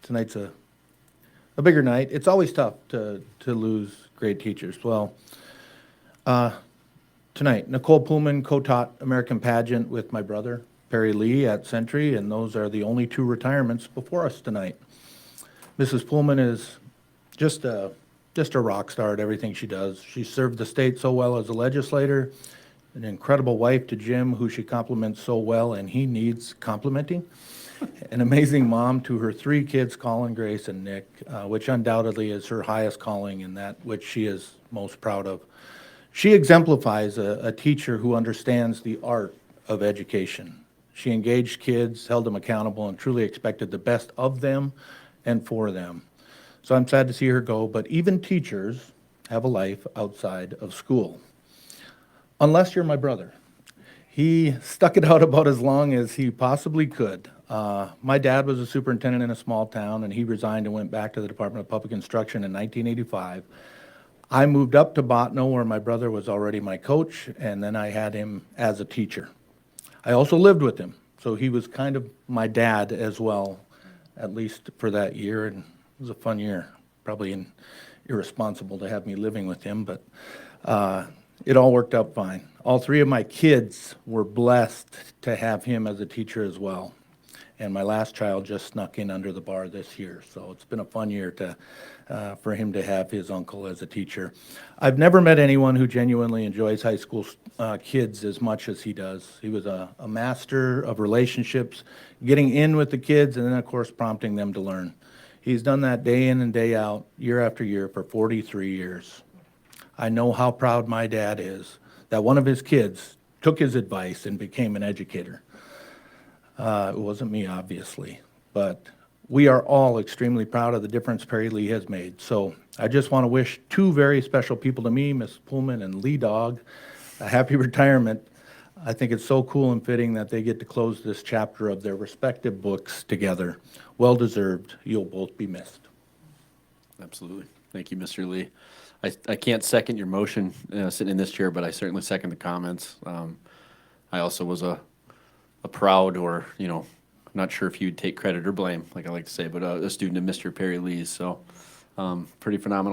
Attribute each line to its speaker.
Speaker 1: tonight's a bigger night. It's always tough to lose great teachers. Well, tonight, Nicole Poolman co-taught American Pageant with my brother, Perry Lee, at Century, and those are the only two retirements before us tonight. Mrs. Poolman is just a rock star at everything she does. She served the state so well as a legislator, an incredible wife to Jim, who she compliments so well, and he needs complimenting. An amazing mom to her three kids, Colin, Grace, and Nick, which undoubtedly is her highest calling and that which she is most proud of. She exemplifies a teacher who understands the art of education. She engaged kids, held them accountable, and truly expected the best of them and for them. So I'm sad to see her go, but even teachers have a life outside of school. Unless you're my brother. He stuck it out about as long as he possibly could. My dad was a superintendent in a small town, and he resigned and went back to the Department of Public Instruction in 1985. I moved up to Botno, where my brother was already my coach, and then I had him as a teacher. I also lived with him, so he was kind of my dad as well, at least for that year, and it was a fun year. Probably irresponsible to have me living with him, but it all worked out fine. All three of my kids were blessed to have him as a teacher as well. And my last child just snuck in under the bar this year. So it's been a fun year for him to have his uncle as a teacher. I've never met anyone who genuinely enjoys high school kids as much as he does. He was a master of relationships, getting in with the kids, and then of course prompting them to learn. He's done that day in and day out, year after year for 43 years. I know how proud my dad is that one of his kids took his advice and became an educator. It wasn't me, obviously, but we are all extremely proud of the difference Perry Lee has made. So I just want to wish two very special people to me, Miss Poolman and Lee Dog, a happy retirement. I think it's so cool and fitting that they get to close this chapter of their respective books together. Well deserved. You'll both be missed.
Speaker 2: Absolutely. Thank you, Mr. Lee. I can't second your motion sitting in this chair, but I certainly second the comments. I also was a proud, or, I'm not sure if you'd take credit or blame, like I like to say, but a student of Mr. Perry Lee's, so pretty phenomenal.